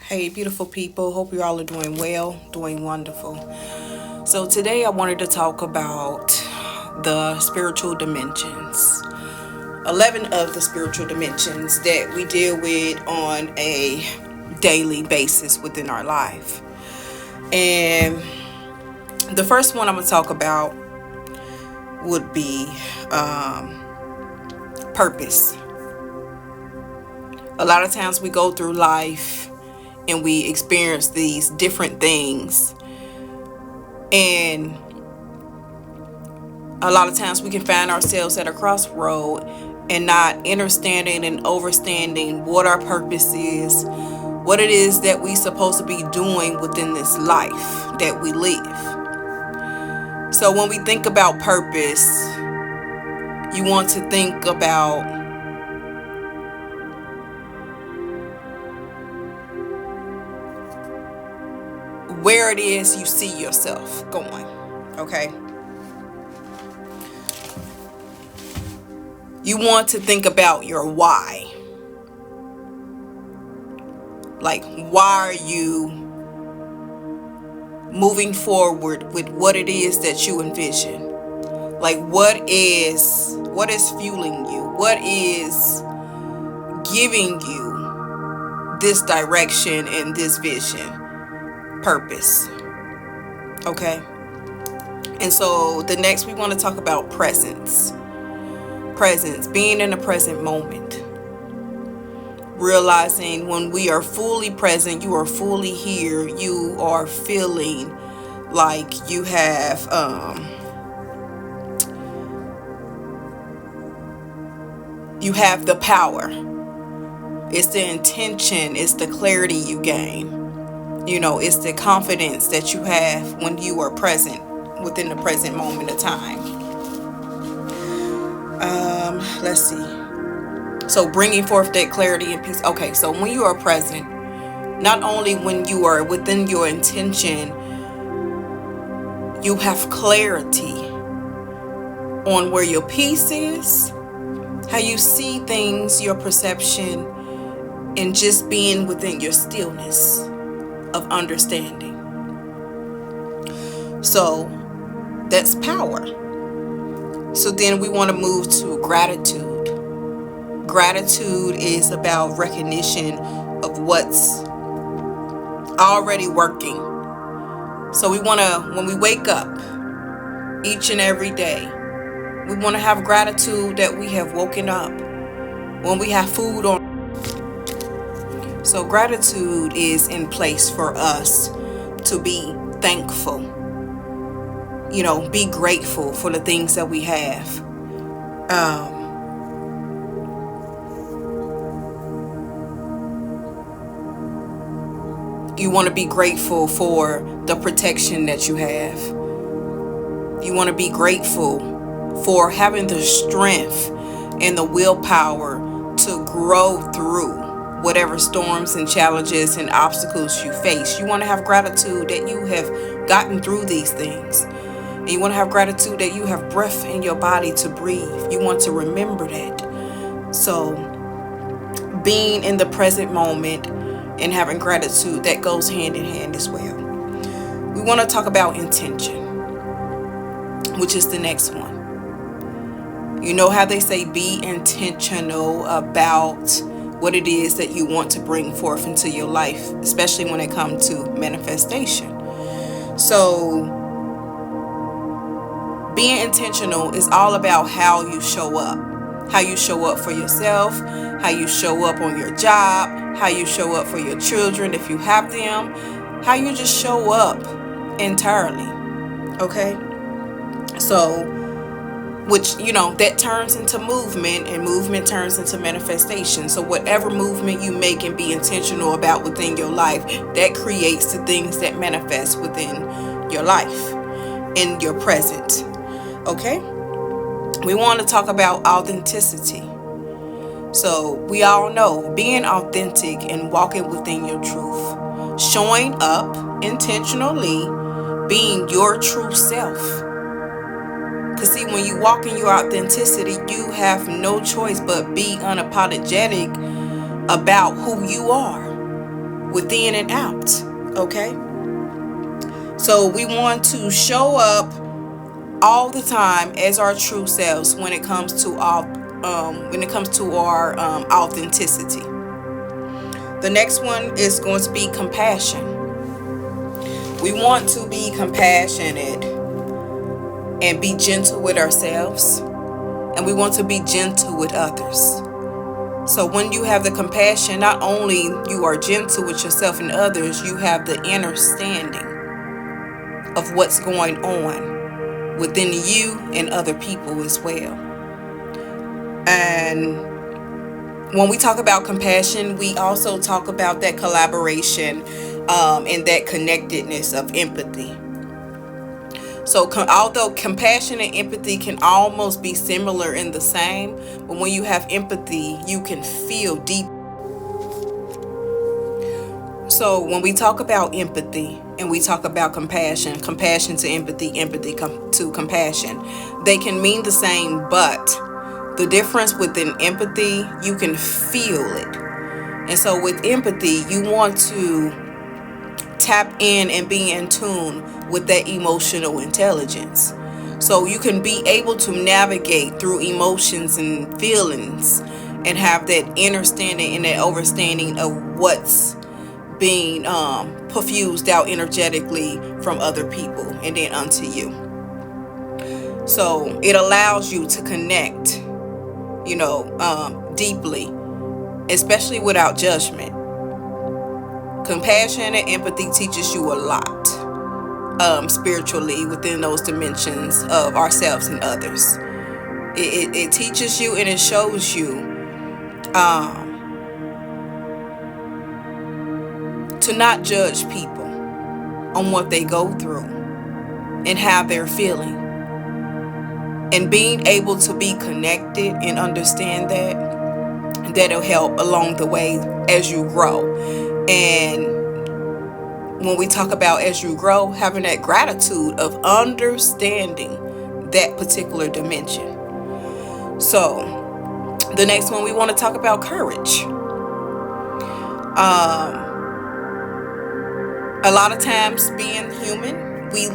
Hey, beautiful people. Hope you all are doing well, doing wonderful. So, today I wanted to talk about the spiritual dimensions. 11 of the spiritual dimensions that we deal with on a daily basis within our life. And the first one I'm going to talk about would be purpose. A lot of times we go through life and we experience these different things, and a lot of times we can find ourselves at a crossroad and not understanding and overstanding what our purpose is, what it is that we supposed to be doing within this life that we live. So when we think about purpose, you want to think about where it is you see yourself going. Okay, you want to think about your why. Like, why are you moving forward with what it is that you envision? Like, what is fueling you? What is giving you this direction and this vision? Purpose. Okay. And so the next we want to talk about presence. Presence, being in the present moment. Realizing when we are fully present, you are fully here, you are feeling like you have the power. It's the intention, it's the clarity you gain. It's the confidence that you have when you are present within the present moment of time. Let's see. So bringing forth that clarity and peace. Okay, so when you are present, not only when you are within your intention, you have clarity on where your peace is, how you see things, your perception, and just being within your stillness of understanding. So that's power. So then we want to move to gratitude. Gratitude is about recognition of what's already working. So we want to, when we wake up each and every day, we want to have gratitude that we have woken up, when we have food on. So gratitude is in place for us to be thankful, be grateful for the things that we have. You want to be grateful for the protection that you have. You want to be grateful for having the strength and the willpower to grow through whatever storms and challenges and obstacles you face. You want to have gratitude that you have gotten through these things. And you want to have gratitude that you have breath in your body to breathe. You want to remember that. So being in the present moment and having gratitude, that goes hand in hand as well. We want to talk about intention, which is the next one. You know how they say be intentional about what it is that you want to bring forth into your life, especially when it comes to manifestation. So being intentional is all about how you show up. How you show up for yourself, how you show up on your job, how you show up for your children if you have them, how you just show up entirely. Okay? So, which, that turns into movement, and movement turns into manifestation. So whatever movement you make and be intentional about within your life, that creates the things that manifest within your life, in your present. Okay? We want to talk about authenticity. So we all know being authentic and walking within your truth, showing up intentionally, being your true self. Because see, when you walk in your authenticity, you have no choice but be unapologetic about who you are. within and out. Okay? So we want to show up all the time as our true selves when it comes to our authenticity. The next one is going to be compassion. We want to be compassionate and be gentle with ourselves, and we want to be gentle with others. So when you have the compassion, not only you are gentle with yourself and others, you have the understanding of what's going on within you and other people as well. And when we talk about compassion, we also talk about that collaboration and that connectedness of empathy. So although compassion and empathy can almost be similar in the same, but when you have empathy, you can feel deep. So when we talk about empathy and we talk about compassion, compassion to empathy, empathy to compassion, they can mean the same, but the difference within empathy, you can feel it. And so with empathy, you want to tap in and be in tune with that emotional intelligence. So you can be able to navigate through emotions and feelings and have that understanding and that understanding of what's being perfused out energetically from other people and then unto you. So it allows you to connect, deeply, especially without judgment. Compassion and empathy teaches you a lot spiritually within those dimensions of ourselves and others. It teaches you and it shows you to not judge people on what they go through and how they're feeling. And being able to be connected and understand that'll help along the way as you grow. And when we talk about as you grow, having that gratitude of understanding that particular dimension. So the next one, we want to talk about courage. A lot of times, being human, we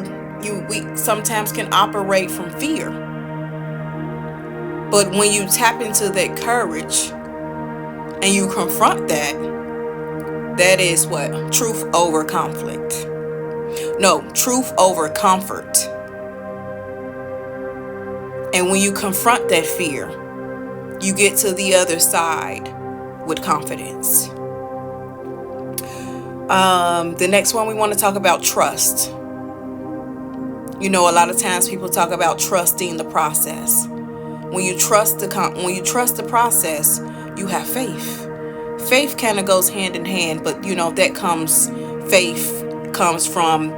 sometimes can operate from fear. But when you tap into that courage and you confront that is what? Truth over conflict. No, truth over comfort. And when you confront that fear, you get to the other side with confidence. The next one, we want to talk about trust. A lot of times people talk about trusting the process. When you trust the process, you have faith. Faith kind of goes hand in hand, but faith comes from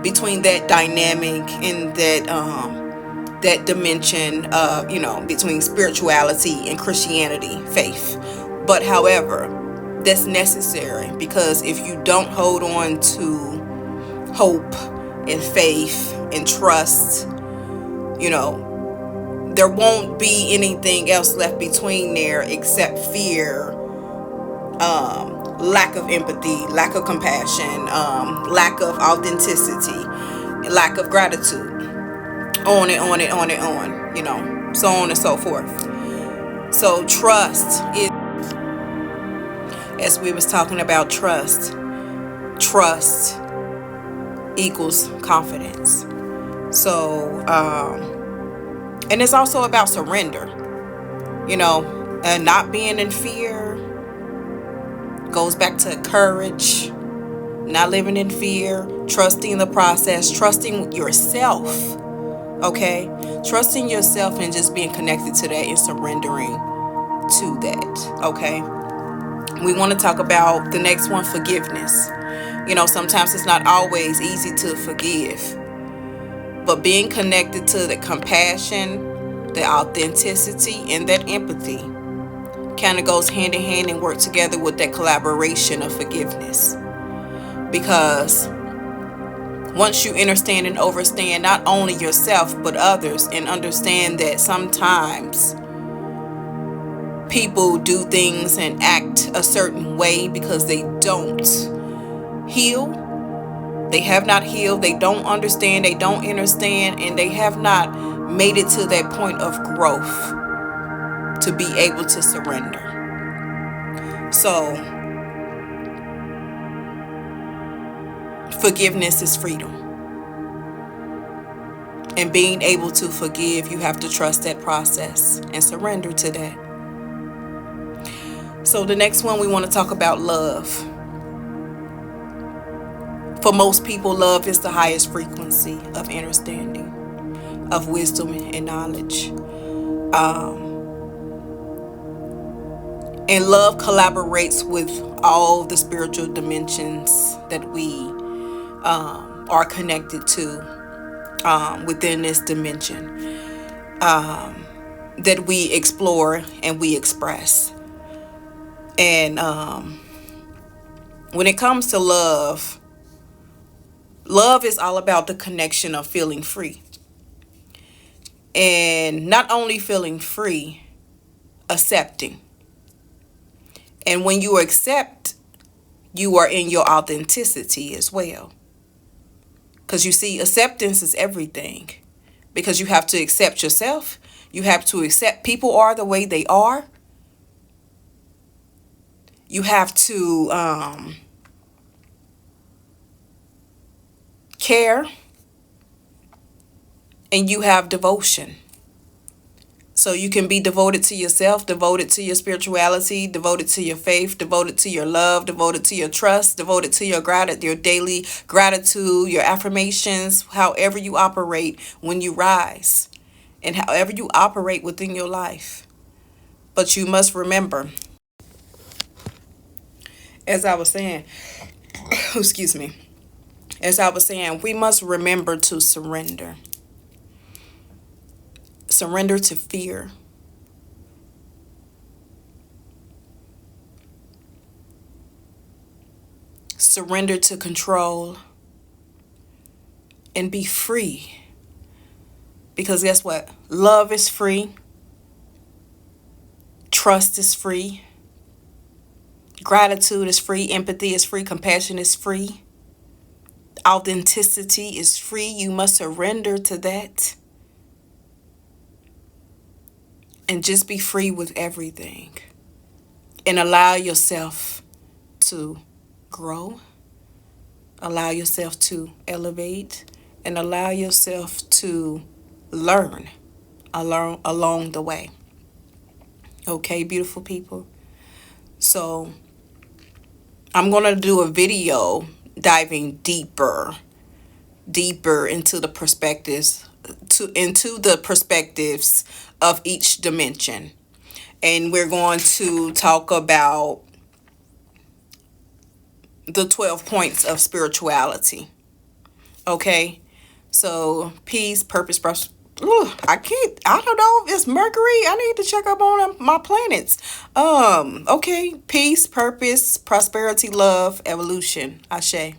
between that dynamic and that dimension of, between spirituality and Christianity, faith. But however, that's necessary, because if you don't hold on to hope and faith and trust, there won't be anything else left between there except fear, lack of empathy, lack of compassion, lack of authenticity, lack of gratitude, on and on and on and on, so on and so forth. So trust is, as we was talking about trust equals confidence. So, and it's also about surrender, and not being in fear goes back to courage, not living in fear, trusting the process, trusting yourself, okay? Trusting yourself and just being connected to that and surrendering to that, okay? We want to talk about the next one, forgiveness. Sometimes it's not always easy to forgive, but being connected to the compassion, the authenticity, and that empathy kind of goes hand in hand and work together with that collaboration of forgiveness. Because once you understand and overstand not only yourself but others, and understand that sometimes people do things and act a certain way because they don't heal. They have not healed. They don't understand. They don't understand. And they have not made it to that point of growth to be able to surrender. So, forgiveness is freedom. And being able to forgive, you have to trust that process and surrender to that. So the next one, we want to talk about love. For most people, love is the highest frequency of understanding, of wisdom and knowledge. And love collaborates with all the spiritual dimensions that we are connected to within this dimension that we explore and we express. And when it comes to love, love is all about the connection of feeling free. And not only feeling free, accepting. And when you accept, you are in your authenticity as well. Because you see, acceptance is everything. Because you have to accept yourself. You have to accept people are the way they are. You have to care. And you have devotion. So you can be devoted to yourself, devoted to your spirituality, devoted to your faith, devoted to your love, devoted to your trust, devoted to your daily gratitude, your affirmations, however you operate when you rise, and however you operate within your life. But you must remember, as I was saying, excuse me, as I was saying, we must remember to surrender. Surrender to fear. Surrender to control. And be free. Because guess what? Love is free. Trust is free. Gratitude is free. Empathy is free. Compassion is free. Authenticity is free. You must surrender to that. And just be free with everything. And allow yourself to grow. Allow yourself to elevate. And allow yourself to learn along the way. Okay, beautiful people? So, I'm going to do a video diving deeper into the perspectives of each dimension. And we're going to talk about the 12 points of spirituality. Okay? So, peace, purpose, I don't know if it's Mercury. I need to check up on my planets. Okay. Peace, purpose, prosperity, love, evolution. Ashe.